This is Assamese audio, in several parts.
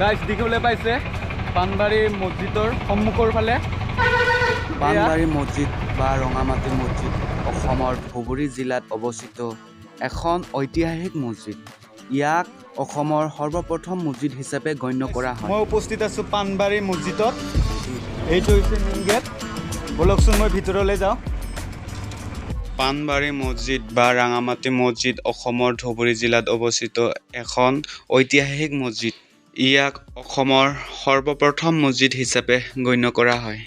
গাইজ দেখিবলৈ পাইছে পানবাৰী মছজিদৰ সন্মুখৰ ফালে পানবাৰী মছজিদ বা ৰঙামাটি মছজিদ অসমৰ ধুবুৰী জিলাত অৱস্থিত এখন ঐতিহাসিক মছজিদ। ইয়াক অসমৰ সৰ্বপ্ৰথম মছজিদ হিচাপে গণ্য কৰা হয়। মই উপস্থিত আছোঁ পানবাৰী মছজিদত। এইটো হৈছে মেইন গেট। বলকচোন মই ভিতৰলৈ যাওঁ। পানবাৰী মছজিদ বা ৰাঙামাটি মছজিদ অসমৰ ধুবুৰী জিলাত অৱস্থিত এখন ঐতিহাসিক মছজিদ। ইয়াক অসমৰ সৰ্বপ্ৰথম মছজিদ হিচাপে গণ্য কৰা হয়।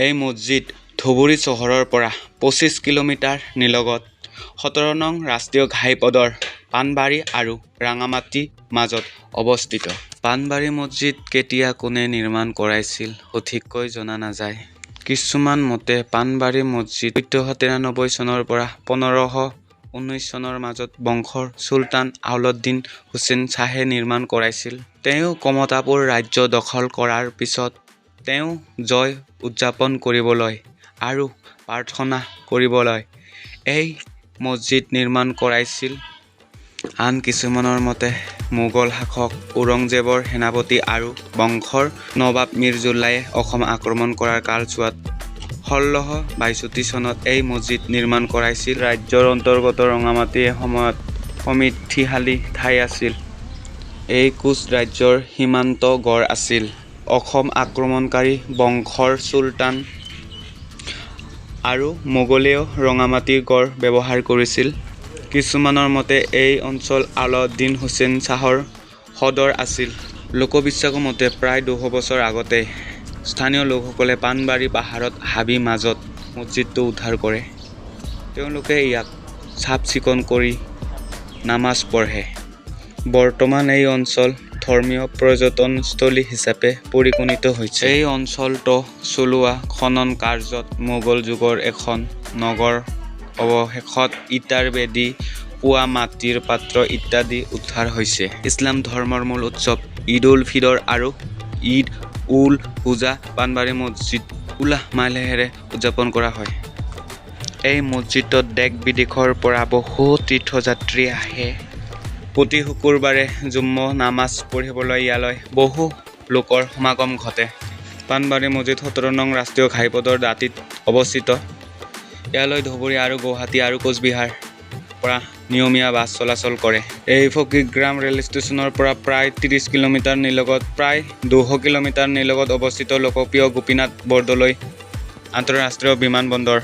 এই মছজিদ ধুবুৰী চহৰৰ পৰা 25 কিলোমিটাৰ নিলগত 17 নং ৰাষ্ট্ৰীয় ঘাইপথৰ পানবাৰী আৰু ৰাঙামাটি মাজত অৱস্থিত। পানবাৰী মছজিদ কেতিয়া কোনে নিৰ্মাণ কৰাইছিল সঠিককৈ জনা নাযায়। কিছুমান মতে পানবাৰী মছজিদ 1493 চনৰ পৰা 1519 চনৰ মাজত বংশৰ চুলতান আউলুদ্দিন হুছেইন শ্বাহে নিৰ্মাণ কৰাইছিল। তেওঁ কমতাপুৰ ৰাজ্য দখল কৰাৰ পিছত তেওঁ জয় উদযাপন কৰিবলৈ আৰু প্ৰাৰ্থনা কৰিবলৈ এই মছজিদ নিৰ্মাণ কৰাইছিল। আন কিছুমানৰ মতে মোগল শাসক ঔৰংজেবৰ সেনাপতি আৰু বংশৰ নৱাব মিৰ্জুল্লাহে অসম আক্ৰমণ কৰাৰ কালছোৱাত 1662 চনত এই মছজিদ নিৰ্মাণ কৰাইছিল। ৰাজ্যৰ অন্তৰ্গত ৰঙামাটি এসময়ত সমৃদ্ধিশালী ঠাই আছিল। এই কোচ ৰাজ্যৰ সীমান্ত গড় আছিল। অসম আক্ৰমণকাৰী বংশৰ চুলতান আৰু মোগলেও ৰঙামাটিৰ গড় ব্যৱহাৰ কৰিছিল। কিছুমানৰ মতে এই অঞ্চল আলাউদ্দিন হুছেইন শ্বাহৰ সদৰ আছিল। লোকবিশ্বাসৰ মতে প্ৰায় 200 বছৰ আগতে স্থানীয় লোকসকলে পানবাৰী পাহাৰত হাবি মাজত মছজিদটো উদ্ধাৰ কৰে। তেওঁলোকে ইয়াক চাফ চিকুণ কৰি নামাজ পঢ়ে। বৰ্তমান এই অঞ্চল ধৰ্মীয় পৰ্যটনস্থলী হিচাপে পৰিগণিত হৈছে। এই অঞ্চলটো চলোৱা খনন কাৰ্যত মোগল যুগৰ এখন নগৰ অৱশেষত ইটাৰ বেদী, পোৱা মাটিৰ পাত্ৰ ইত্যাদি উদ্ধাৰ হৈছে। ইছলাম ধৰ্মৰ মূল উৎসৱ ঈদ উল ফিতৰ আৰু ঈদ উল হুজা পানবাৰী মছজিদ উলাহ মালহেৰে উদযাপন কৰা হয়। এই মছজিদত দেশ বিদেশৰ পৰা বহু তীৰ্থযাত্ৰী আহে। প্ৰতি শুকুৰবাৰে জুম্মা নামাজ পঢ়িবলৈ ইয়ালৈ বহু লোকৰ সমাগম ঘটে। পানবাৰী মছজিদ 17 নং ৰাষ্ট্ৰীয় ঘাইপথৰ দাঁতিত অৱস্থিত। ইয়ালৈ ধুবুৰী আৰু গুৱাহাটী আৰু কোচবিহাৰ পৰা নিয়মীয়া বাছ চলাচল কৰে। এই ফকীৰগাম ৰেল ষ্টেচনৰ পৰা প্ৰায় 30 কিলোমিটাৰ নিলগত প্ৰায় 200 কিলোমিটাৰ নিলগত অৱস্থিত লোকপ্ৰিয় গোপীনাথ বৰদলৈ আন্তঃৰাষ্ট্ৰীয় বিমানবন্দৰ।